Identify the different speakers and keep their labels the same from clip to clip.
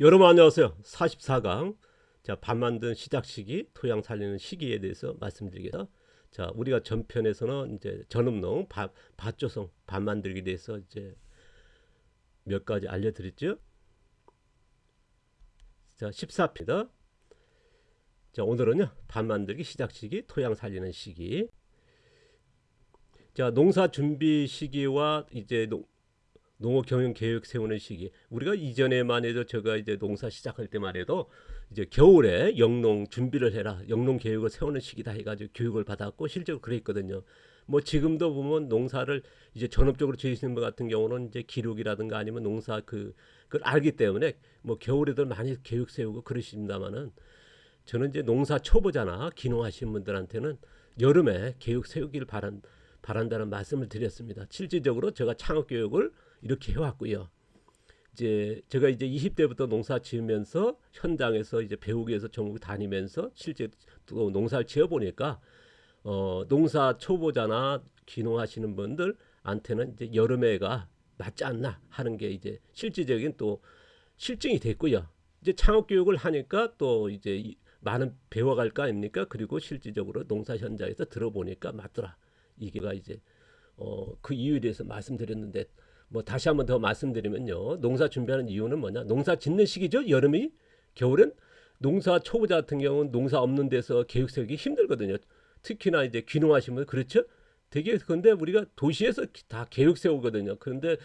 Speaker 1: 여러분 안녕하세요. 44강 자, 밥 만든 시작 시기, 토양 살리는 시기에 대해서 말씀드리겠습니다. 자, 우리가 전편에서는 이제 전업농, 밭조성, 밥 만들기에 대해서 이제 몇 가지 알려드렸죠. 자, 14편입니다. 자, 오늘은요, 밥 만들기 시작 시기, 토양 살리는 시기. 자, 농사 준비 시기와 이제 농업 경영 계획 세우는 시기. 우리가 이전에만 해도 제가 이제 농사 시작할 때만 해도 이제 겨울에 영농 준비를 해라, 영농 계획을 세우는 시기다 해가지고 교육을 받았고 실제로 그랬거든요. 뭐 지금도 보면 농사를 이제 전업적으로 지으시는 분 같은 경우는 이제 기록이라든가 아니면 농사 그걸 알기 때문에 뭐 겨울에도 많이 계획 세우고 그러십니다만은 저는 이제 농사 초보자나 기농하시는 분들한테는 여름에 계획 세우기를 바란다는 말씀을 드렸습니다. 실질적으로 제가 창업 교육을 이렇게 해왔고요. 이제 제가 이제 20대부터 농사 지으면서 현장에서 이제 배우기 위해서 전국 다니면서 실제 또 농사를 지어 보니까 농사 초보자나 귀농하시는 분들한테는 이제 여름에가 맞지 않나 하는 게 이제 실질적인 또 실증이 됐고요. 이제 창업 교육을 하니까 또 이제 많은 배워갈 거 아닙니까? 그리고 실질적으로 농사 현장에서 들어보니까 맞더라. 이게가 이제 그 이유에 대해서 말씀드렸는데 뭐 다시 한번 더 말씀드리면요. 농사 준비하는 이유는 뭐냐? 농사 짓는 시기죠. 여름이. 겨울엔 농사 초보자 같은 경우는 농사 없는 데서 계획 세우기 힘들거든요. 특히나 이제 귀농하시는 분 그렇죠? 되게 근데 우리가 도시에서 다 계획 세우거든요. 그런데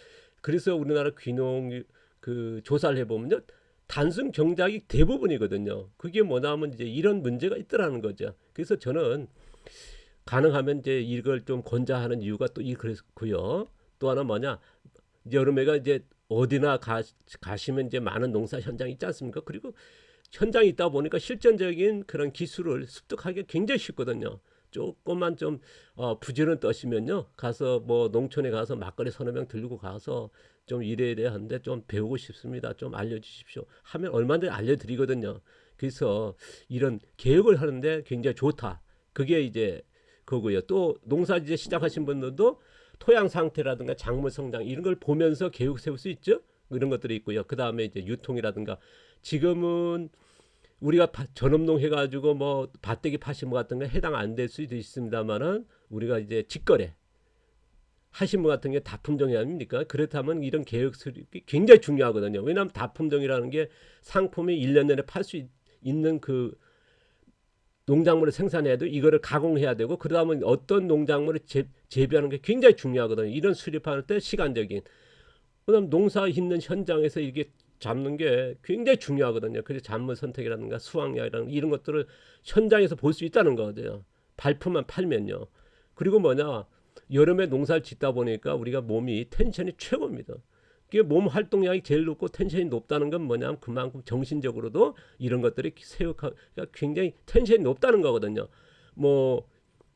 Speaker 1: 그래서 우리나라 귀농 그 조사를 해보면요. 단순 경작이 대부분이거든요. 그게 뭐냐면 이제 이런 문제가 있더라는 거죠. 그래서 저는 가능하면 이제 이걸 좀 권장하는 이유가 또 그렇고요. 또 하나 뭐냐? 여름에가 이제 어디나 가시면 이제 많은 농사 현장이 있지 않습니까? 그리고 현장이 있다 보니까 실전적인 그런 기술을 습득하기 굉장히 쉽거든요. 조금만 좀 부지런 떠시면요. 가서 뭐 농촌에 가서 막걸리 서너 명 들고 가서 좀 이래 하는데 좀 배우고 싶습니다. 좀 알려주십시오. 하면 얼마든지 알려드리거든요. 그래서 이런 계획을 하는데 굉장히 좋다. 그게 이제 그거고요. 또 농사 이제 시작하신 분들도 토양 상태라든가 작물 성장 이런 걸 보면서 계획 세울 수 있죠. 이런 것들이 있고요. 그 다음에 이제 유통이라든가 지금은 우리가 전업농 해가지고 뭐 밭대기 파신 분 같은 거 해당 안 될 수도 있습니다만은 우리가 이제 직거래 하신 분 같은 게 다품종이 아닙니까? 그렇다면 이런 계획 수립이 굉장히 중요하거든요. 왜냐하면 다품종이라는 게 상품이 1년 내내 팔 수 있는 그 농작물을 생산해야 되고 이거를 가공해야 되고 그러다면 어떤 농작물을 재배하는 게 굉장히 중요하거든요. 이런 수립할 때 시간적인 그다음 농사 있는 현장에서 이게 잡는 게 굉장히 중요하거든요. 그래서 작물 선택이라든가 수확량이라든가 이런 것들을 현장에서 볼 수 있다는 거죠. 발품만 팔면요. 그리고 뭐냐 여름에 농사를 짓다 보니까 우리가 몸이 텐션이 최고입니다. 그게 몸 활동량이 제일 높고 텐션이 높다는 건 뭐냐면 그만큼 정신적으로도 이런 것들이 그러니까 굉장히 텐션이 높다는 거거든요. 뭐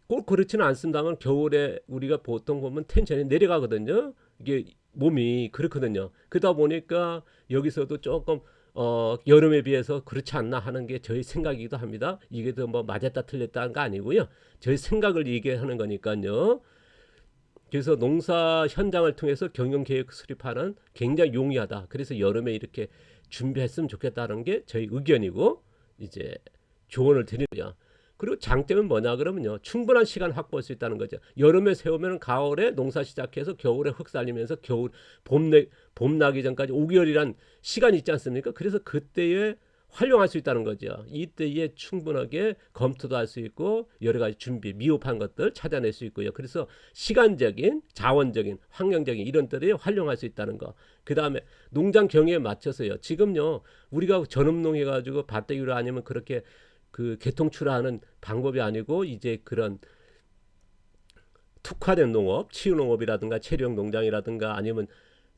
Speaker 1: 꼭 그렇지는 않습니다만 겨울에 우리가 보통 보면 텐션이 내려가거든요. 이게 몸이 그렇거든요. 그러다 보니까 여기서도 조금 여름에 비해서 그렇지 않나 하는 게 저희 생각이기도 합니다. 이게 더 뭐 맞았다 틀렸다는 거 아니고요. 저희 생각을 얘기하는 거니까요. 그래서 농사 현장을 통해서 경영 계획 수립하는 굉장히 용이하다. 그래서 여름에 이렇게 준비했으면 좋겠다는 게 저희 의견이고 이제 조언을 드리고요. 그리고 장점은 뭐냐 그러면요. 충분한 시간 확보할 수 있다는 거죠. 여름에 세우면 가을에 농사 시작해서 겨울에 흙 살리면서 겨울 봄 나기 전까지 5개월이란 시간이 있지 않습니까? 그래서 그때에 활용할 수 있다는 거죠. 이때에 충분하게 검토도 할 수 있고 여러 가지 준비 미흡한 것들 찾아낼 수 있고요. 그래서 시간적인 자원적인 환경적인 이런 때에 활용할 수 있다는 거. 그 다음에 농장 경영에 맞춰서요. 지금요 우리가 전업농 해가지고 밭대기로 아니면 그렇게 그 개통출하하는 방법이 아니고 이제 그런 특화된 농업, 치유농업이라든가 체류형 농장이라든가 아니면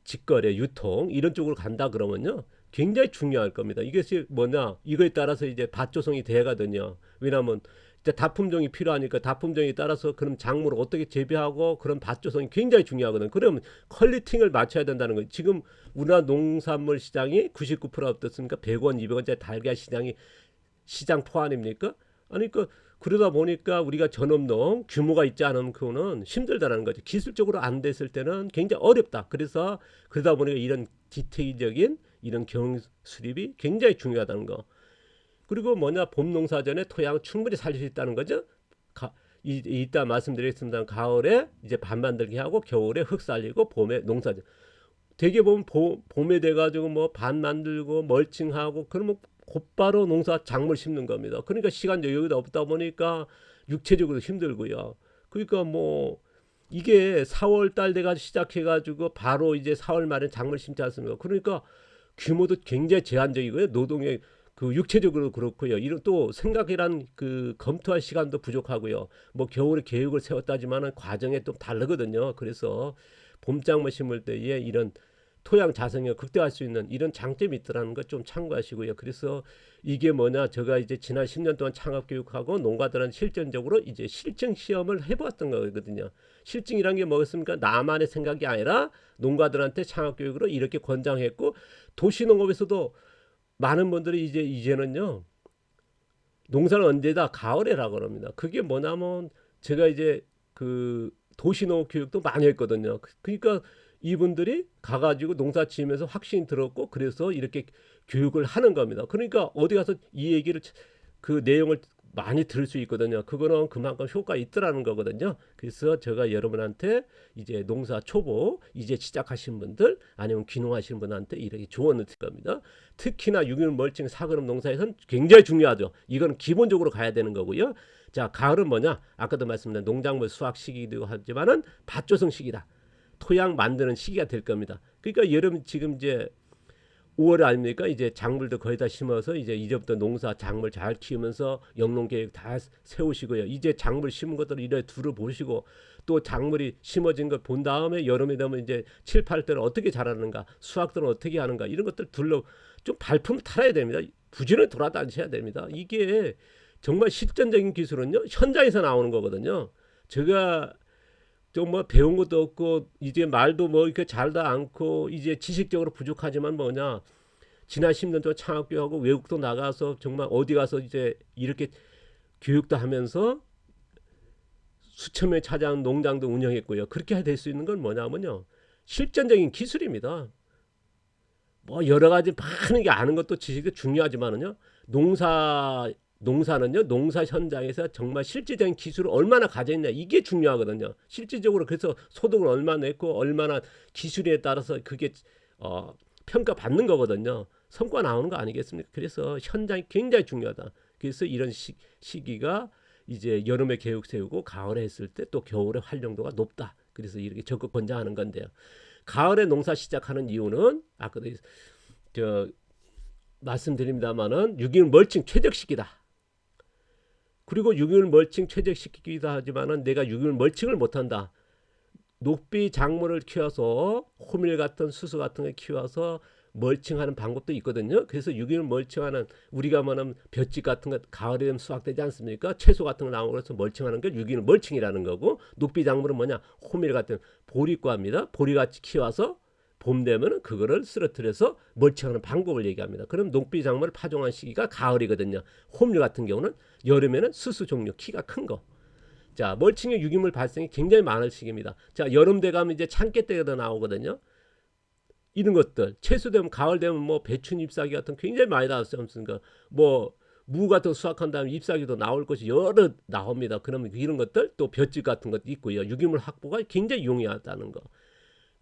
Speaker 1: 직거래, 유통 이런 쪽으로 간다 그러면요. 굉장히 중요할 겁니다. 이것이 뭐냐? 이거에 따라서 이제 밭 조성이 돼가거든요. 왜냐하면 이제 다품종이 필요하니까 다품종에 따라서 그럼 작물을 어떻게 재배하고 그런 밭 조성이 굉장히 중요하거든요. 그러면 퀄리팅을 맞춰야 된다는 거예요. 지금 우리나라 농산물 시장이 99% 어떻습니까? 100원, 200원짜리 달걀 시장 포함입니까? 아니 그러다 보니까 우리가 전업농 규모가 있지 않으면 그거는 힘들다라는 거죠. 기술적으로 안 됐을 때는 굉장히 어렵다. 그래서 그러다 보니까 이런 디테일적인 이런 경영 수립이 굉장히 중요하다는 거. 그리고 뭐냐, 봄 농사 전에 토양 충분히 살릴 수 있다는 거죠. 이따 말씀드리겠습니다. 가을에 이제 반 만들기 하고 겨울에 흙 살리고 봄에 농사. 되게 보면 봄에 돼가지고 뭐 반 만들고 멀칭하고 그러면 곧바로 농사 작물 심는 겁니다. 그러니까 시간 여유가 없다 보니까 육체적으로 힘들고요. 그러니까 뭐 이게 4월 달 돼가지고 시작해가지고 바로 이제 4월 말에 작물 심지 않습니까? 그러니까 규모도 굉장히 제한적이고요. 노동의 그 육체적으로 그렇고요. 이런 또 생각이란 그 검토할 시간도 부족하고요. 뭐 겨울에 계획을 세웠다지만은 과정에 또 다르거든요. 그래서 봄작물 심을 때에 이런 토양 자성을 극대화할 수 있는 이런 장점이 있더라는 거 좀 참고하시고요. 그래서 이게 뭐냐, 제가 이제 지난 10년 동안 창업 교육하고 농가들한테 실전적으로 이제 실증 시험을 해보았던 거거든요. 실증이란 게 뭐겠습니까? 나만의 생각이 아니라 농가들한테 창업 교육으로 이렇게 권장했고, 도시농업에서도 많은 분들이 이제는요 농사는 언제다 가을에라고 그럽니다. 그게 뭐냐면 제가 이제 그 도시농업 교육도 많이 했거든요. 그러니까 이분들이 가가지고 농사 지으면서 확신이 들었고 그래서 이렇게 교육을 하는 겁니다. 그러니까 어디 가서 이 얘기를 그 내용을 많이 들을 수 있거든요. 그거는 그만큼 효과가 있더라는 거거든요. 그래서 제가 여러분한테 이제 농사 초보 이제 시작하신 분들 아니면 귀농하시는 분한테 이렇게 조언을 드릴 겁니다. 특히나 유기물 멀칭 사그름 농사에서는 굉장히 중요하죠. 이건 기본적으로 가야 되는 거고요. 자, 가을은 뭐냐? 아까도 말씀드린 농작물 수확 시기도 하지만은 밭조성 시기다. 토양 만드는 시기가 될 겁니다. 그러니까 여름 지금 이제 5월 아닙니까? 이제 작물도 거의 다 심어서 이제부터 농사 작물 잘 키우면서 영농 계획 다 세우시고요. 이제 작물 심은 것들을 이래 두루 보시고 또 작물이 심어진 걸 본 다음에 여름에 되면 이제 7, 8대를 어떻게 자라는가, 수확들은 어떻게 하는가 이런 것들 둘러 좀 발품 탈아야 됩니다. 부지런히 돌아다니셔야 됩니다. 이게 정말 실전적인 기술은요 현장에서 나오는 거거든요. 제가 좀 뭐 배운 것도 없고 이제 말도 뭐 이렇게 잘도 않고 이제 지식적으로 부족하지만 뭐냐, 지난 10년 동안 창업교육하고 외국도 나가서 정말 어디 가서 이제 이렇게 교육도 하면서 수천 명 찾아온 농장도 운영했고요. 그렇게 될 수 있는 건 뭐냐면요 실전적인 기술입니다. 뭐 여러 가지 많은 게 아는 것도 지식도 중요하지만은요 농사는요 농사 현장에서 정말 실질적인 기술을 얼마나 가져있냐 이게 중요하거든요. 실질적으로 그래서 소득을 얼마나 냈고 얼마나 기술에 따라서 그게 평가받는 거거든요. 성과 나오는 거 아니겠습니까? 그래서 현장이 굉장히 중요하다. 그래서 이런 시기가 이제 여름에 계획 세우고 가을에 했을 때 또 겨울에 활용도가 높다. 그래서 이렇게 적극 권장하는 건데요. 가을에 농사 시작하는 이유는 아까도 말씀드립니다만은 유기물 멀칭 최적 시기다. 그리고 유기물 멀칭 최적시키기도 하지만은 내가 유기물 멀칭을 못한다. 녹비 작물을 키워서 호밀 같은 수수 같은 걸 키워서 멀칭하는 방법도 있거든요. 그래서 유기물 멀칭하는 우리가 말하는 볏짚 같은 거 가을에 되면 수확되지 않습니까? 채소 같은 거 나오고 그래서 멀칭하는 게 유기물 멀칭이라는 거고, 녹비 작물은 뭐냐? 호밀 같은 보리과입니다. 보리같이 키워서 봄 되면 그거를 쓰러뜨려서 멀칭하는 방법을 얘기합니다. 그럼 녹비 작물을 파종한 시기가 가을이거든요. 호밀 같은 경우는 여름에는 수수 종류 키가 큰 거. 자, 멀칭의 유기물 발생이 굉장히 많을 시기입니다. 자, 여름 되가면 이제 참깨 때가 더 나오거든요. 이런 것들 채소 되면 가을 되면 뭐 배추 잎사귀 같은 굉장히 많이 나왔지 않습니까? 뭐 무 같은 거 수확한 다음에 잎사귀도 나올 것이 여러 나옵니다. 그러면 이런 것들 또 볏짚 같은 것도 있고요. 유기물 확보가 굉장히 용이하다는 거.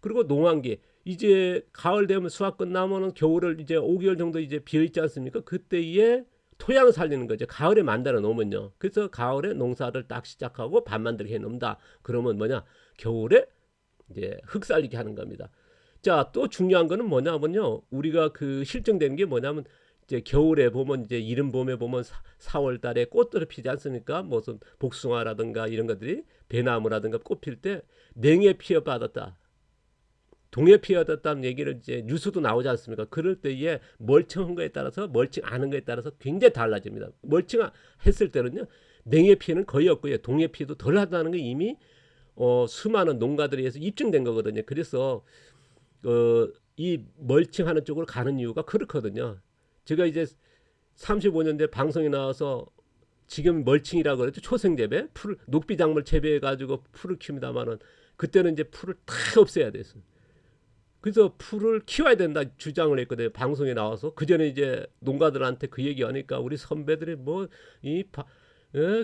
Speaker 1: 그리고 농한기 이제 가을 되면 수확 끝나면은 겨울을 이제 5개월 정도 이제 비어 있지 않습니까? 그때에 토양 살리는 거죠. 가을에 만들어 놓으면요. 그래서 가을에 농사를 딱 시작하고 반 만들게 해 놓는다. 그러면 뭐냐? 겨울에 이제 흙 살리게 하는 겁니다. 자, 또 중요한 거는 뭐냐면요. 우리가 그 실증되는 게 뭐냐면 이제 겨울에 보면 이제 이른 봄에 보면 4월 달에 꽃들을 피지 않습니까? 무슨 복숭아라든가 이런 것들이 배나무라든가 꽃 필 때 냉해 피해 받았다. 동해 피어졌다는 얘기를 이제 뉴스도 나오지 않습니까? 그럴 때에 멀칭한 거에 따라서 멀칭 안 한 거에 따라서 굉장히 달라집니다. 멀칭했을 때는요 냉해 피해는 거의 없고요. 동해 피해도 덜 하다는 게 이미 수많은 농가들에 의해서 입증된 거거든요. 그래서 이 멀칭하는 쪽으로 가는 이유가 그렇거든요. 제가 이제 35년 대 방송에 나와서 지금 멀칭이라고 그랬죠. 초생재배, 녹비 작물 재배해 가지고 풀을 키웁니다만은 그때는 이제 풀을 다 없애야 됐어요. 그래서 풀을 키워야 된다 주장을 했거든요. 방송에 나와서. 그 전에 이제 농가들한테 그 얘기하니까 우리 선배들이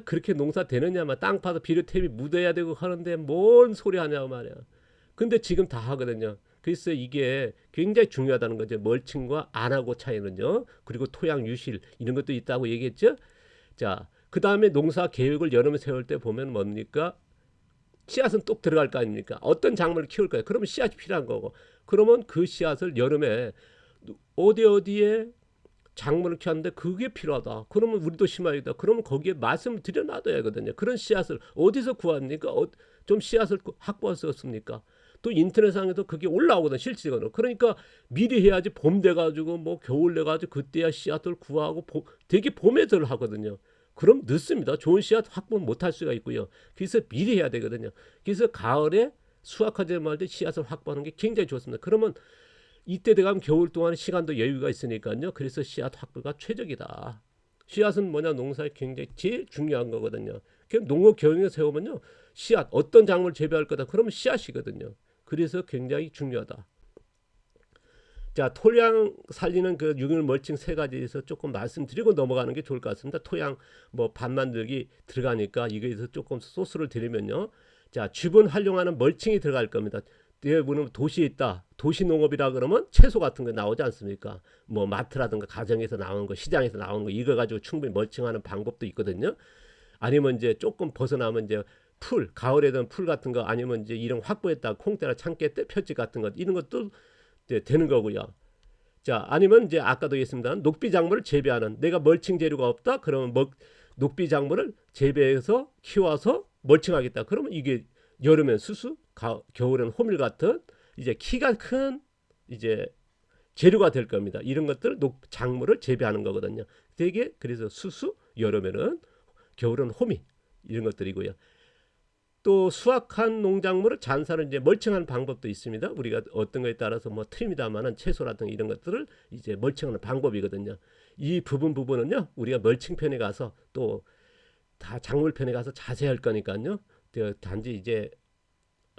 Speaker 1: 그렇게 농사 되느냐만 땅 파서 비료탭이 묻어야 되고 하는데 뭔 소리 하냐고 말이야. 근데 지금 다 하거든요. 그래서 이게 굉장히 중요하다는 거죠. 멀칭과 안 하고 차이는요. 그리고 토양 유실 이런 것도 있다고 얘기했죠. 자, 그 다음에 농사 계획을 여름에 세울 때 보면 뭡니까? 씨앗은 뚝 들어갈 거 아닙니까? 어떤 작물을 키울 거예요. 그러면 씨앗이 필요한 거고. 그러면 그 씨앗을 여름에 어디에 작물을 키웠는데 그게 필요하다. 그러면 우리도 심어야겠다. 그러면 거기에 말씀을 드려놔둬야 하거든요. 그런 씨앗을 어디서 구합니까? 좀 씨앗을 확보할 수 없습니까? 또 인터넷상에도 그게 올라오거든 실시간으로. 그러니까 미리 해야지. 봄 돼가지고 뭐 겨울 돼가지고 그때야 씨앗을 구하고 되게 봄에들 하거든요. 그럼 늦습니다. 좋은 씨앗 확보 못할 수가 있고요. 그래서 미리 해야 되거든요. 그래서 가을에 수확하지 말때 씨앗을 확보하는 게 굉장히 좋습니다. 그러면 이때 돼가면 겨울 동안 시간도 여유가 있으니까요. 그래서 씨앗 확보가 최적이다. 씨앗은 뭐냐? 농사에 굉장히 제일 중요한 거거든요. 농업 경영에 세우면요. 씨앗 어떤 작물을 재배할 거다. 그러면 씨앗이거든요. 그래서 굉장히 중요하다. 자, 토양 살리는 그 유기물 멀칭 세 가지에서 조금 말씀드리고 넘어가는 게 좋을 것 같습니다. 토양 반 만들기 들어가니까 이거에서 조금 소스를 드리면요. 자, 주변 활용하는 멀칭이 들어갈 겁니다. 대부분 도시에 있다. 도시 농업이라 그러면 채소 같은 거 나오지 않습니까? 마트라든가 가정에서 나오는 거, 시장에서 나오는 거 이거 가지고 충분히 멀칭하는 방법도 있거든요. 아니면 이제 조금 벗어나면 이제 가을에는 풀 같은 거 아니면 이제 이런 확보했다 콩대나 참깨 표지 같은 것 이런 것도 되는 거고요. 자, 아니면 이제 아까도 얘기했습니다. 녹비 작물을 재배하는 내가 멀칭 재료가 없다. 그러면 녹비 작물을 재배해서 키워서 멀칭하겠다. 그러면 이게 여름엔 수수, 겨울엔 호밀 같은 이제 키가 큰 이제 재료가 될 겁니다. 이런 것들 작물을 재배하는 거거든요. 되게 그래서 수수, 여름에는 겨울은 호밀 이런 것들이고요. 또 수확한 농작물을 잔사를 이제 멀칭하는 방법도 있습니다. 우리가 어떤 거에 따라서 틀립니다만은 채소라든가 이런 것들을 이제 멀칭하는 방법이거든요. 이 부분은요 우리가 멀칭편에 가서 또 다 작물편에 가서 자세히 할 거니까요. 단지 이제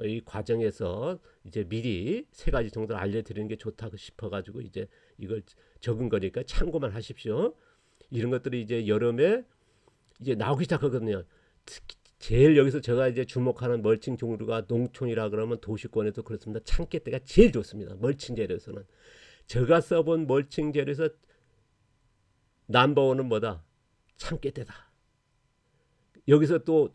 Speaker 1: 이 과정에서 이제 미리 세 가지 정도를 알려드리는 게 좋다고 싶어가지고 이제 이걸 적은 거니까 참고만 하십시오. 이런 것들이 이제 여름에 이제 나오기 시작하거든요. 제일 여기서 제가 이제 주목하는 멀칭 종류가 농촌이라 그러면 도시권에도 그렇습니다. 참깨대가 제일 좋습니다. 멀칭 재료에서는. 제가 써본 멀칭 재료에서 넘버원은 뭐다? 참깨대다. 여기서 또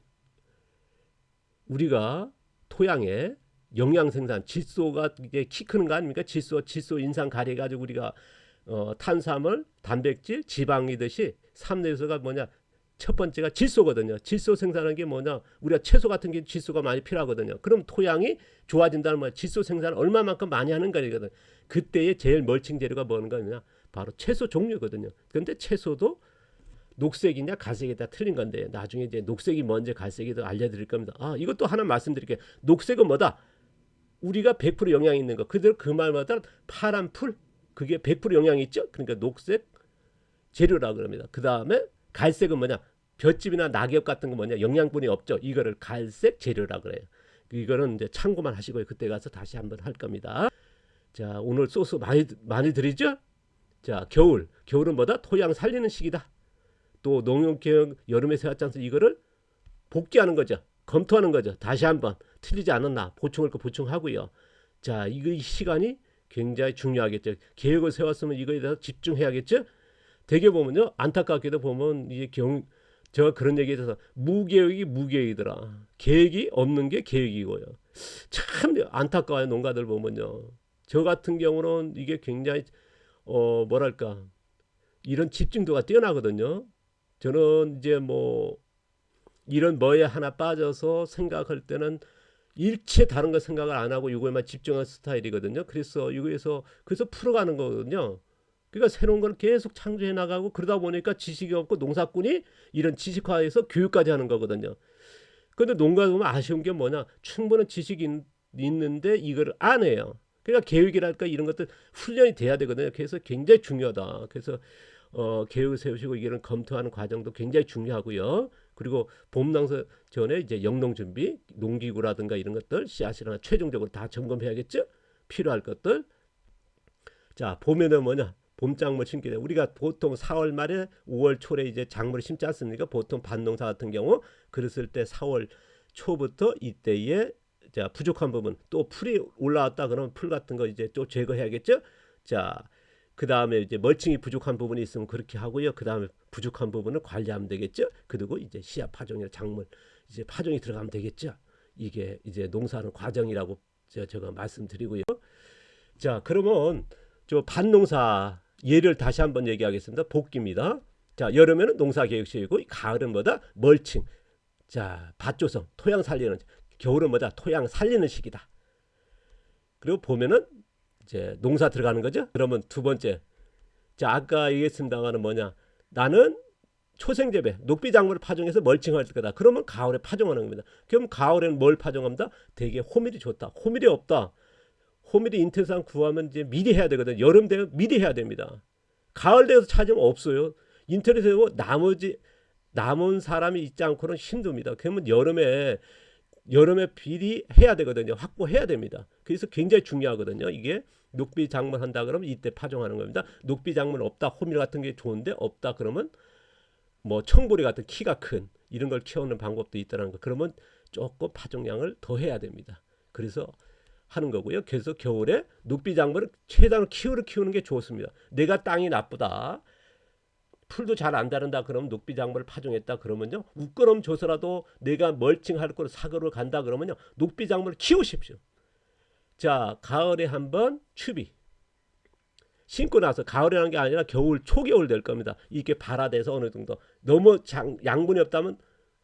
Speaker 1: 우리가 토양에 영양 생산, 질소가 이제 키 크는 거 아닙니까? 질소 인상 가려 가지고 우리가 탄수화물, 단백질, 지방이듯이 3요소가 뭐냐? 첫 번째가 질소거든요. 질소 생산하는 게 뭐냐? 우리가 채소 같은 게 질소가 많이 필요하거든요. 그럼 토양이 좋아진다는 말, 질소 생산을 얼마만큼 많이 하는 거거든요. 그때의 제일 멀칭 재료가 뭐냐? 바로 채소 종류거든요. 그런데 채소도 녹색이냐 갈색이냐 틀린 건데 나중에 이제 녹색이 뭔지 갈색이도 알려드릴 겁니다. 이것도 하나 말씀드릴게요. 녹색은 뭐다? 우리가 100% 영향이 있는 거. 그대로 그 말마다 파란 풀 그게 100% 영향이 있죠. 그러니까 녹색 재료라 그럽니다. 그 다음에 갈색은 뭐냐? 볏짚이나 낙엽 같은 거 뭐냐? 영양분이 없죠. 이거를 갈색 재료라 그래요. 이거는 이제 참고만 하시고요. 그때 가서 다시 한번 할 겁니다. 자, 오늘 소스 많이 드리죠? 자, 겨울은 뭐다? 토양 살리는 시기다. 또 농업개혁 여름에 세웠잖아요. 이거를 복귀하는 거죠. 검토하는 거죠. 다시 한번 틀리지 않았나 보충할 거 보충하고요. 자, 이 시간이 굉장히 중요하겠죠. 계획을 세웠으면 이거에 대해서 집중해야겠죠. 되게 보면요, 안타깝게도 보면 이게 제가 그런 얘기에 대해서 무계획이더라. 계획이 없는 게 계획이고요. 참 안타까워요. 농가들 보면요. 저 같은 경우는 이게 굉장히 뭐랄까 이런 집중도가 뛰어나거든요. 저는 이제 이런 뭐에 하나 빠져서 생각할 때는 일체 다른 거 생각을 안 하고 이거에만 집중하는 스타일이거든요. 그래서 풀어가는 거거든요. 그러니까 새로운 걸 계속 창조해 나가고 그러다 보니까 지식이 없고 농사꾼이 이런 지식화해서 교육까지 하는 거거든요. 그런데 농가 보면 아쉬운 게 뭐냐? 충분한 지식이 있는데 이걸 안 해요. 그러니까 계획이랄까 이런 것들 훈련이 돼야 되거든요. 그래서 굉장히 중요하다. 그래서 계획을 세우시고 이런 검토하는 과정도 굉장히 중요하고요. 그리고 봄낭서 전에 이제 영농 준비, 농기구라든가 이런 것들 씨앗이나 최종적으로 다 점검해야겠죠. 필요할 것들. 자, 봄에는 뭐냐? 봄작물 심게 돼. 우리가 보통 4월 말에 5월 초에 이제 작물을 심지 않습니까? 보통 밭농사 같은 경우 그랬을 때 4월 초부터 이때에 자, 부족한 부분, 또 풀이 올라왔다 그러면 풀 같은 거 이제 또 제거해야겠죠? 자, 그다음에 이제 멀칭이 부족한 부분이 있으면 그렇게 하고요. 그다음에 부족한 부분을 관리하면 되겠죠? 그리고 이제 씨앗 파종이나 작물 이제 파종이 들어가면 되겠죠? 이게 이제 농사하는 과정이라고 제가 말씀드리고요. 자, 그러면 저 밭농사 예를 다시 한번 얘기하겠습니다. 복기입니다. 자, 여름에는 농사 계획식이고 가을은 뭐다? 멀칭. 자, 밭조성, 토양 살리는. 겨울은 뭐다? 토양 살리는 시기다. 그리고 봄에는 이제 농사 들어가는 거죠. 그러면 두 번째. 자, 아까 얘기했습니다만은 뭐냐? 나는 초생재배, 녹비작물을 파종해서 멀칭할 거다. 그러면 가을에 파종하는 겁니다. 그럼 가을에는 뭘 파종합니다? 대개 호밀이 좋다. 호밀이 없다. 호밀이 인터넷상 구하면 이제 미리 해야 되거든. 여름 되면 미리 해야 됩니다. 가을 되어서 찾으면 없어요. 인터넷에 나머지 남은 사람이 있지 않고는 힘듭니다. 그러면 여름에 미리 해야 되거든요. 확보해야 됩니다. 그래서 굉장히 중요하거든요. 이게 녹비 작물 한다 그러면 이때 파종하는 겁니다. 녹비 작물 없다. 호밀 같은 게 좋은데 없다 그러면 뭐 청보리 같은 키가 큰 이런 걸 키우는 방법도 있다는 거. 그러면 조금 파종량을 더 해야 됩니다. 그래서 하는 거고요. 그래서 겨울에 녹비 작물을 최대한 키우는 게 좋습니다. 내가 땅이 나쁘다. 풀도 잘 안 자른다 그러면 녹비 작물을 파종했다 그러면요. 웃거름 줘서라도 내가 멀칭할 거를 사고를 간다 그러면요. 녹비 작물을 키우십시오. 자, 가을에 한번 추비. 심고 나서 가을이라는 게 아니라 겨울 초겨울 될 겁니다. 이게 발화돼서 어느 정도 너무 양분이 없다면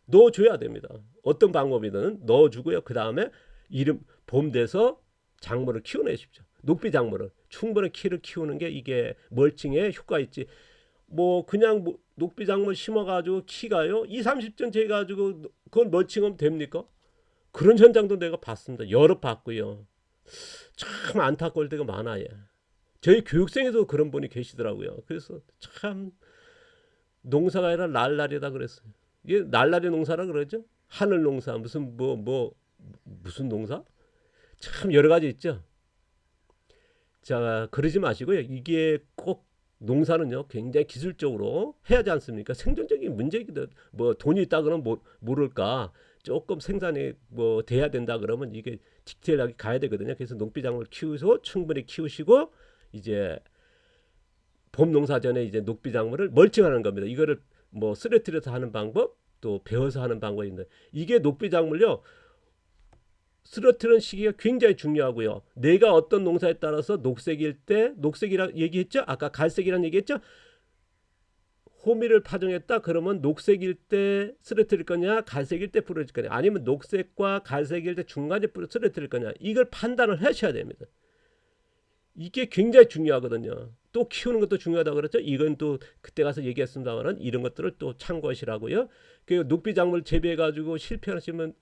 Speaker 1: 넣어줘야 됩니다. 어떤 방법이든 넣어주고요. 그 다음에 봄 돼서 작물을 키워내십시오. 녹비 작물을 충분히 키우는 게 이게 멀칭에 효과 있지. 뭐 그냥 녹비 작물 심어가지고 키가요 20-30cm 돼가지고 그건 멀칭하면 됩니까? 그런 현장도 내가 봤습니다. 여러 봤고요. 참 안타까울 때가 많아요. 저희 교육생에도 그런 분이 계시더라고요. 그래서 참 농사가 아니라 날라리다 그랬어요. 이게 날라리 농사라 그러죠. 하늘 농사 무슨 무슨 농사? 참 여러 가지 있죠. 자, 그러지 마시고요. 이게 꼭 농사는요 굉장히 기술적으로 해야 하지 않습니까? 생존적인 문제이기도 뭐 돈이 있다 그러면 모를까 조금 생산이 뭐 돼야 된다 그러면 이게 디테일하게 가야 되거든요. 그래서 녹비작물 키우셔서 충분히 키우시고 이제 봄 농사 전에 이제 녹비작물을 멀칭하는 겁니다. 이거를 뭐 쓰러뜨려서 하는 방법 또 배워서 하는 방법이 있는데 이게 녹비작물요 쓰러뜨리는 시기가 굉장히 중요하고요. 내가 어떤 농사에 따라서 녹색일 때 녹색이라 얘기했죠. 아까 갈색이란 얘기했죠. 호밀을 파종했다 그러면 녹색일 때 쓰러뜨릴 거냐 갈색일 때 뿌려질 거냐 아니면 녹색과 갈색일 때 중간에 쓰러뜨릴 거냐 이걸 판단을 하셔야 됩니다. 이게 굉장히 중요하거든요. 또 키우는 것도 중요하다고 그랬죠. 이건 또 그때 가서 얘기했습니다만 이런 것들을 또 참고하시라고요. 그 녹비작물 재배해가지고 실패하시면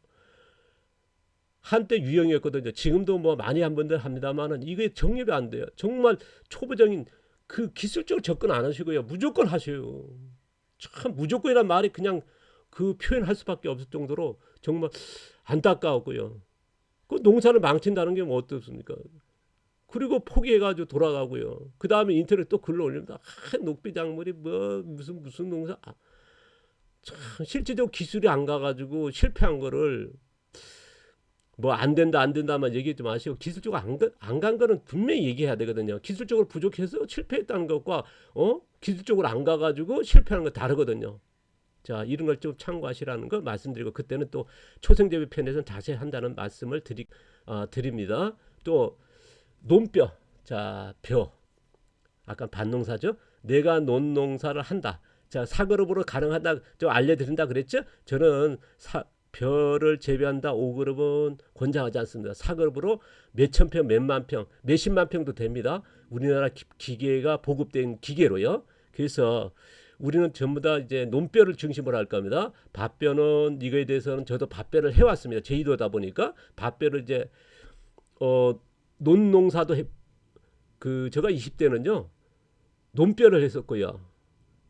Speaker 1: 한때 유형이었거든요. 지금도 뭐 많이 한 분들 합니다만은 이게 정립이 안 돼요. 정말 초보적인 그 기술적으로 접근 안 하시고요. 무조건 하셔요. 참 무조건이란 말이 그냥 그 표현할 수밖에 없을 정도로 정말 안타까웠고요. 그 농사를 망친다는 게 뭐 어떻습니까? 그리고 포기해가지고 돌아가고요. 그 다음에 인터넷 또 글로 올립니다. 녹비작물이 뭐 무슨 농사. 참 실제적으로 기술이 안 가가지고 실패한 거를 뭐 안 된다만 얘기하지 마시고 기술적으로 안 간 거는 분명히 얘기해야 되거든요. 기술적으로 부족해서 실패했다는 것과 기술적으로 안 가가지고 실패하는 거 다르거든요. 자, 이런 걸 좀 참고하시라는 걸 말씀드리고 그때는 또 초생재배 편에서는 자세히 한다는 말씀을 드립니다. 또 논뼈, 자, 벼. 아까 밭농사죠. 내가 논농사를 한다. 자, 사그룹으로 가능하다 좀 알려드린다 그랬죠. 저는 벼를 재배한다 5그룹은 권장하지 않습니다. 4그룹으로 몇천 평, 몇만 평, 몇십만 평도 됩니다. 우리나라 기계가 보급된 기계로요. 그래서 우리는 전부 다 이제 논벼를 중심으로 할 겁니다. 밭벼는 이거에 대해서는 저도 밭벼를 해왔습니다. 제주도다 보니까 밭벼를 이제 논농사도 제가 20대는요 논벼를 했었고요.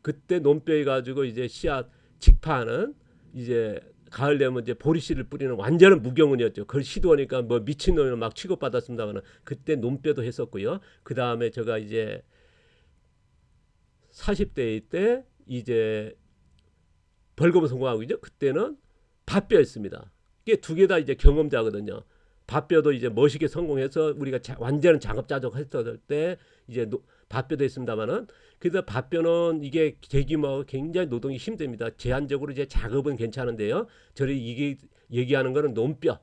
Speaker 1: 그때 논벼 해가지고 이제 씨앗 직파하는 이제 가을 되면 이제 보리씨를 뿌리는 완전한 무경운이었죠. 그걸 시도하니까 뭐 미친놈을 막 취급받았습니다만 그때 논뼈도 했었고요. 그 다음에 제가 이제 40대 때 이제 벌금을 성공하고 이제 그때는 밭뼈였습니다. 이게 두 개 다 이제 경험자거든요. 밭뼈도 이제 멋있게 성공해서 우리가 완전한 작업자적 했을 때 이제 밭뼈도 했습니다만은 그래서 밭뼈는 이게 대규모 굉장히 노동이 힘듭니다. 제한적으로 이제 작업은 괜찮은데요. 저희 이게 얘기하는 거는 논뼈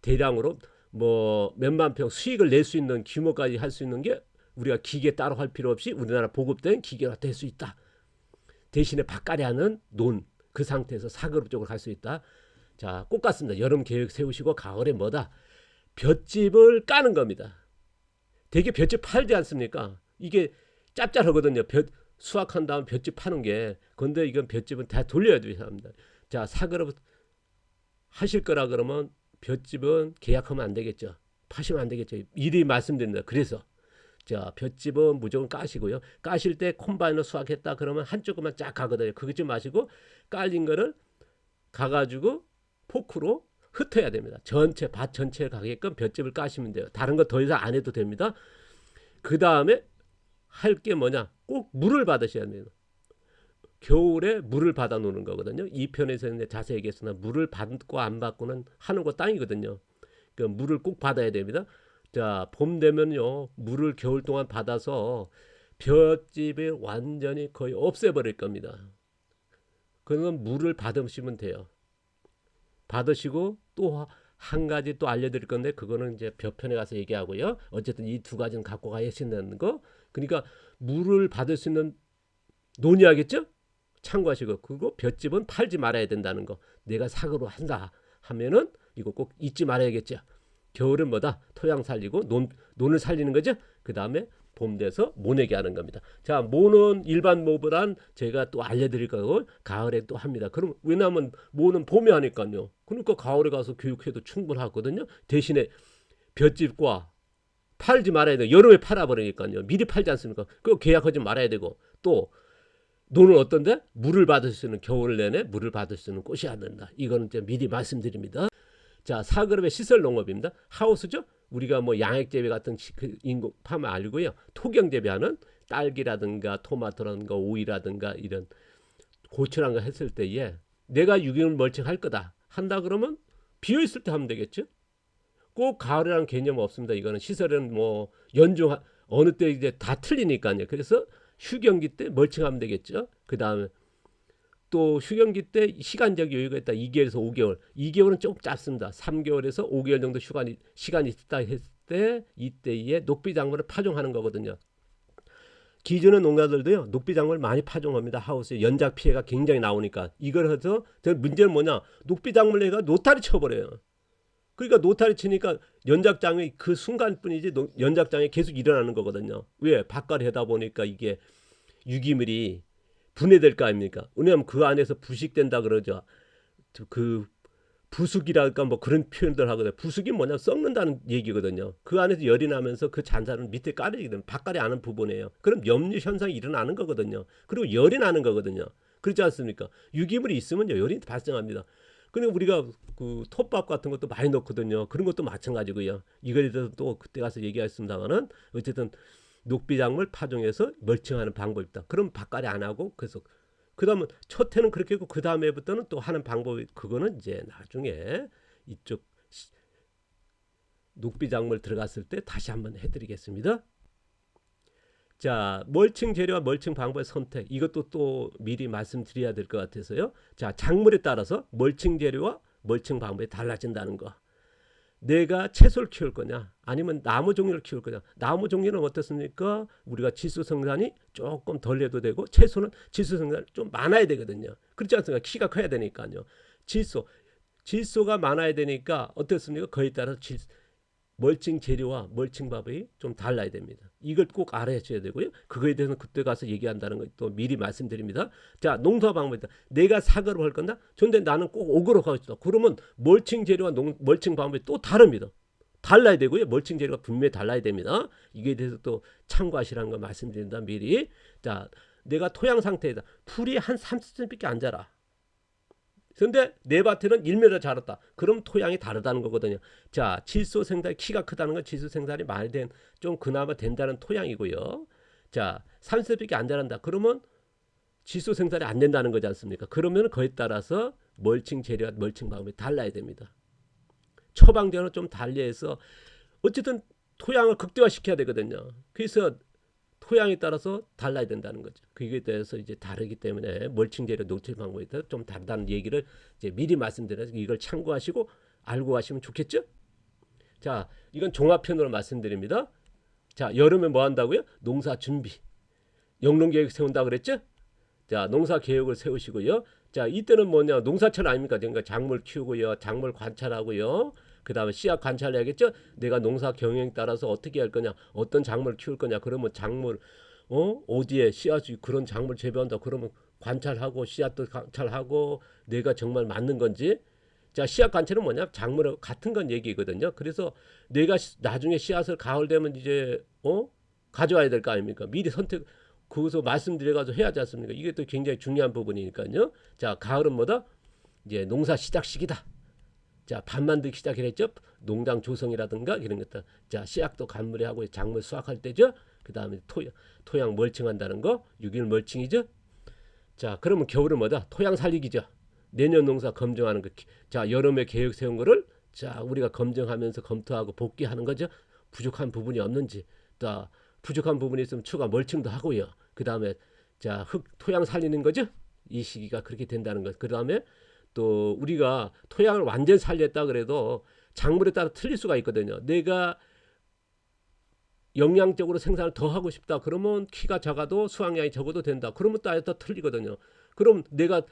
Speaker 1: 대량으로 뭐 몇만 평 수익을 낼 수 있는 규모까지 할 수 있는 게 우리가 기계 따로 할 필요 없이 우리나라 보급된 기계가 될 수 있다. 대신에 밭갈이 하는 논 그 상태에서 사그룹 쪽으로 갈 수 있다. 자, 꼭 같습니다. 여름 계획 세우시고 가을에 뭐다? 볏짚을 까는 겁니다. 되게 볏짚 팔지 않습니까? 이게 짭짤하거든요. 수확한 다음 볏짚 파는 게. 근데 이건 볏짚은 다 돌려야 합니다. 자, 사그룹 하실 거라 그러면 볏짚은 계약하면 안 되겠죠. 파시면 안 되겠죠. 미리 말씀드립니다. 그래서 자, 볏짚은 무조건 까시고요. 까실 때 콤바이너 수확했다 그러면 한쪽만 쫙 가거든요. 그거 좀 마시고 깔린 거를 가가지고 포크로 흩어야 됩니다. 전체 밭 전체에 가게끔 볏짚을 까시면 돼요. 다른 거 더 이상 안 해도 됩니다. 그 다음에 할 게 뭐냐? 꼭 물을 받으셔야 돼요. 겨울에 물을 받아 놓는 거거든요. 이 편에서는 자세히 얘기했으나 물을 받고 안 받고는 하는 거 땅이거든요. 그 물을 꼭 받아야 됩니다. 자, 봄 되면요 물을 겨울 동안 받아서 볏짚이 완전히 거의 없애버릴 겁니다. 그러면 물을 받으시면 돼요. 받으시고 또 한 가지 또 알려드릴 건데 그거는 이제 벼편에 가서 얘기하고요. 어쨌든 이 두 가지는 갖고 가야신다는 거. 그러니까 물을 받을 수 있는 논의하겠죠? 참고하시고 그리고 볏짚은 팔지 말아야 된다는 거. 내가 사고로 한다 하면은 이거 꼭 잊지 말아야겠죠. 겨울은 뭐다? 토양 살리고 논을 살리는 거죠. 그 다음에 봄 돼서 모내기 하는 겁니다. 자, 모는 일반 모보단 제가 또 알려드릴 거고 가을에 또 합니다. 그럼 왜냐하면 모는 봄에 하니까요. 그러니까 가을에 가서 교육해도 충분하거든요. 대신에 볏짚과 팔지 말아야 돼요. 여름에 팔아버리니까요. 미리 팔지 않습니까? 그거 계약하지 말아야 되고 또 논은 어떤데? 물을 받을 수 있는 겨울 내내 물을 받을 수 있는 꽃이어야 된다. 이거는 이제 미리 말씀드립니다. 자, 사그룹의 시설 농업입니다. 하우스죠. 우리가 뭐 양액재배 같은 인공 파면 알고요. 토경 재배하는 딸기라든가 토마토라든가 오이라든가 이런 고추란 거 했을 때에 내가 유기물 멀칭할 거다 한다 그러면 비어 있을 때 하면 되겠죠. 꼭 가을이라는 개념 없습니다. 이거는 시설은 뭐 연중 어느 때 이제 다 틀리니까요. 그래서 휴경기 때 멀칭하면 되겠죠. 그 다음에 또 휴경기 때 시간적 여유가 있다. 2개월에서 5개월. 2개월은 조금 짧습니다. 3개월에서 5개월 정도 시간이 있다 했을 때 이때에 녹비작물을 파종하는 거거든요. 기존의 농가들도요. 녹비작물 많이 파종합니다. 하우스에 연작 피해가 굉장히 나오니까. 이걸 해서 문제는 뭐냐. 녹비작물 내가 노타리 쳐버려요. 그러니까 노타리 치니까 연작장이 그 순간뿐이지 연작장이 계속 일어나는 거거든요. 왜? 밭갈이 하다 보니까 이게 유기물이 분해될 거 아닙니까? 왜냐하면 그 안에서 부식된다 그러죠. 그 부숙이랄까 뭐 그런 표현들 하거든요. 부숙이 뭐냐 썩는다는 얘기거든요. 그 안에서 열이 나면서 그 잔사는 밑에 깔리게 되면 밭갈이 하는 부분이에요. 그럼 염류 현상이 일어나는 거거든요. 그리고 열이 나는 거거든요. 그렇지 않습니까? 유기물이 있으면 열이 발생합니다. 그리고 우리가 그 톱밥 같은 것도 많이 넣거든요. 그런 것도 마찬가지고요. 이거에 대해서 또 그때 가서 얘기하겠습니다만은 어쨌든 녹비작물 파종해서 멀칭하는 방법이 있다. 그럼 밭갈이 안 하고 그래서 그다음은 첫 해는 그렇게 했고 그 다음에부터는 또 하는 방법이 그거는 이제 나중에 이쪽 녹비작물 들어갔을 때 다시 한번 해드리겠습니다. 자, 멀칭 재료와 멀칭 방법의 선택 이것도 또 미리 말씀드려야 될 것 같아서요. 자, 작물에 따라서 멀칭 재료와 멀칭 방법이 달라진다는 거. 내가 채소를 키울 거냐 아니면 나무 종류를 키울 거냐. 나무 종류는 어떻습니까? 우리가 지수 생산이 조금 덜 해도 되고 채소는 지수 생산이 좀 많아야 되거든요. 그렇지 않습니까? 키가 커야 되니까요. 질소가 많아야 되니까 어떻습니까? 그에 따라서 멀칭 재료와 멀칭 방법이 좀 달라야 됩니다. 이걸 꼭 알아야셔야 되고요. 그거에 대해서는 그때 가서 얘기한다는 걸 또 미리 말씀드립니다. 자, 농사 방법이다. 내가 사과로 할 건다. 근데 나는 꼭 옥으로 가고 싶다. 그러면 멀칭 재료와 멀칭 방법이 또 다릅니다. 달라야 되고요. 멀칭 재료가 분명히 달라야 됩니다. 이게 대해서 또 참고하시라는 거 말씀드린다 미리. 자, 내가 토양 상태에다 풀이 한 30cm밖에 안 자라. 근데 내 밭에는 1m 자랐다. 그럼 토양이 다르다는 거거든요. 자, 질소 생산이 키가 크다는 건 질소 생산이 많이 된, 좀 그나마 된다는 토양이고요. 자, 30세밖에 안 자란다. 그러면 질소 생산이 안 된다는 거지 않습니까? 그러면 그에 따라서 멀칭 재료와 멀칭 방법이 달라야 됩니다. 처방전은 좀 달리해서 어쨌든 토양을 극대화시켜야 되거든요. 그래서 토양에 따라서 달라야 된다는 거죠. 그에 대해서 이제 다르기 때문에 멀칭 재료 녹칠 방법에 따라 좀 다르다는 얘기를 이제 미리 말씀드려서 이걸 참고하시고 알고 가시면 좋겠죠? 자, 이건 종합편으로 말씀드립니다. 자, 여름에 뭐 한다고요? 농사 준비. 영농 계획 세운다 그랬죠? 자, 농사 계획을 세우시고요. 자, 이때는 뭐냐? 농사철 아닙니까? 그러니까 작물 키우고요. 작물 관찰하고요. 그 다음에 씨앗 관찰해야겠죠? 내가 농사 경영에 따라서 어떻게 할 거냐? 어떤 작물을 키울 거냐? 그러면 작물, 어디에 씨앗이 그런 작물 재배한다. 그러면 관찰하고 씨앗도 관찰하고 내가 정말 맞는 건지. 자, 씨앗 관찰은 뭐냐? 작물하고 같은 건 얘기거든요. 그래서 내가 나중에 씨앗을 가을 되면 이제, 가져와야 될 거 아닙니까? 미리 선택, 거기서 말씀드려가지고 해야지 않습니까? 이게 또 굉장히 중요한 부분이니까요. 자, 가을은 뭐다? 이제 농사 시작 시기다. 자, 밭 만들기 시작했죠. 농장 조성이라든가 이런 것들. 자, 씨앗도 간무리 하고 작물 수확할 때죠. 그 다음에 토양 멀칭한다는 거. 6일 멀칭이죠. 자, 그러면 겨울은 뭐다? 토양 살리기죠. 내년 농사 검증하는 거. 자, 여름에 계획 세운 거를 자, 우리가 검증하면서 검토하고 복귀하는 거죠. 부족한 부분이 없는지. 또 부족한 부분이 있으면 추가 멀칭도 하고요. 그 다음에 자, 토양 살리는 거죠. 이 시기가 그렇게 된다는 것. 그 다음에 또 우리가 토양을 완전 살렸다 그래도 작물에 따라 틀릴 수가 있거든요. 내가 영양적으로 생산을 더 하고 싶다. 그러면 키가 작아도 수확량이 적어도 된다. 그러면 따라 더 틀리거든요. 그럼 내가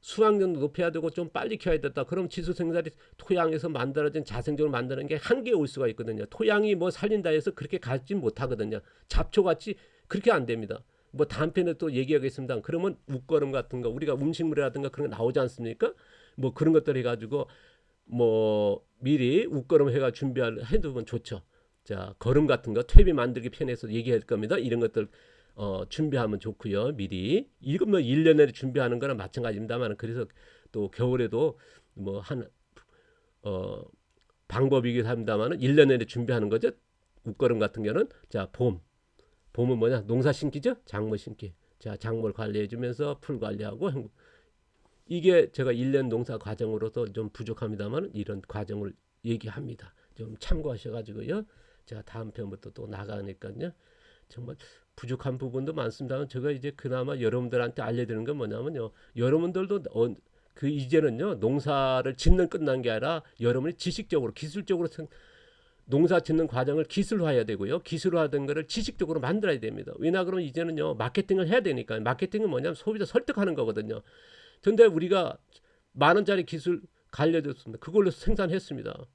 Speaker 1: 수확량도 높여야 되고 좀 빨리 키워야 된다. 그럼 지수 생산이 토양에서 만들어진 자생적으로 만드는 게 한계에 올 수가 있거든요. 토양이 뭐 살린다 해서 그렇게 가지 못하거든요. 잡초같이 그렇게 안 됩니다. 뭐 다음 편에 또 얘기하겠습니다. 그러면 웃거름 같은 거 우리가 음식물이라든가 그런 거 나오지 않습니까? 뭐 그런 것들 해가지고 뭐 미리 웃거름 해가 준비할 해두면 좋죠. 자, 거름 같은 거 퇴비 만들기 편해서 얘기할 겁니다. 이런 것들 준비하면 좋고요. 미리 이건 뭐 1년 내에 준비하는 거랑 마찬가지입니다만 그래서 또 겨울에도 뭐 한 방법이긴 합니다만 1년 내에 준비하는 거죠. 웃거름 같은 경우는 자, 봄은 뭐냐? 농사 심기죠? 작물 심기. 자, 작물 관리해 주면서 풀 관리하고 이게 제가 1년 농사 과정으로서 좀 부족합니다만 이런 과정을 얘기합니다. 좀 참고하셔 가지고요. 자, 다음 편부터 또 나가니까요. 정말 부족한 부분도 많습니다만 제가 이제 그나마 여러분들한테 알려드리는 건 뭐냐면요. 여러분들도 그 이제는요. 농사를 짓는 끝난 게 아니라 여러분이 지식적으로 기술적으로 농사 짓는 과정을 기술화해야 되고요. 기술화된 거를 지식적으로 만들어야 됩니다. 왜냐 그러면 이제는요. 마케팅을 해야 되니까. 마케팅은 뭐냐면 소비자 설득하는 거거든요. 근데 우리가 10,000원짜리 기술 알려줬습니다. 그걸로 생산했습니다.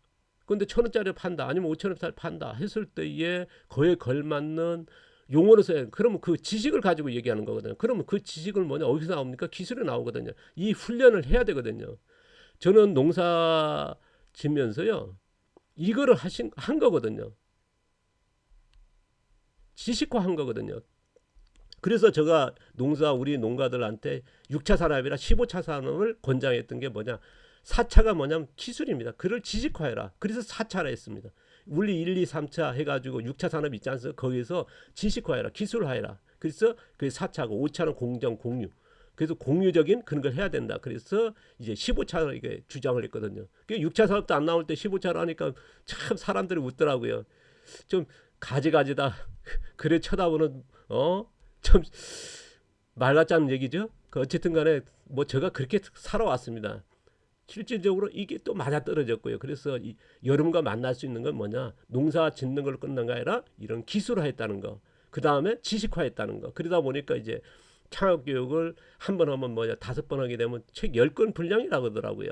Speaker 1: 근데 1,000원짜리 판다 아니면 5,000원짜리 판다 했을 때에 그에 걸맞는 용어를 써야 그러면 그 지식을 가지고 얘기하는 거거든요. 그러면 그 지식을 뭐냐 어디서 나옵니까? 기술에 나오거든요. 이 훈련을 해야 되거든요. 저는 농사 짓면서요. 이거를 한 거거든요. 지식화한 거거든요. 그래서 제가 우리 농가들한테 6차 산업이라 15차 산업을 권장했던 게 뭐냐. 4차가 뭐냐면 기술입니다. 그걸 지식화해라. 그래서 4차라 했습니다. 우리 1, 2, 3차 해가지고 6차 산업 있지 않습니까? 거기서 지식화해라. 기술화해라. 그래서 그게 4차고 5차는 공정, 공유. 그래서 공유적인 그런 걸 해야 된다. 그래서 이제 15차로 이게 주장을 했거든요. 6차 산업도 안 나올 때 15차로 하니까 참 사람들이 웃더라고요. 좀 가지가지다. 그래 쳐다보는 참 말 같지 않은 얘기죠. 어쨌든 간에 뭐 제가 그렇게 살아왔습니다. 실질적으로 이게 또 맞아떨어졌고요. 그래서 이 여러분과 만날 수 있는 건 뭐냐. 농사 짓는 걸 끝난 게 아니라 이런 기술화했다는 거. 그 다음에 지식화했다는 거. 그러다 보니까 이제 창업교육을 한 번 하면 뭐냐 5번 하게 되면 책 10권 분량이라고 하더라고요.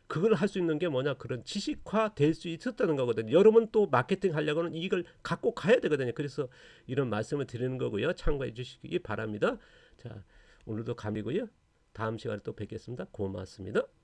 Speaker 1: 그걸 할 수 있는 게 뭐냐 그런 지식화 될 수 있었다는 거거든요. 여러분 또 마케팅 하려고는 이걸 갖고 가야 되거든요. 그래서 이런 말씀을 드리는 거고요. 참고해 주시기 바랍니다. 자, 오늘도 감이고요. 다음 시간에 또 뵙겠습니다. 고맙습니다.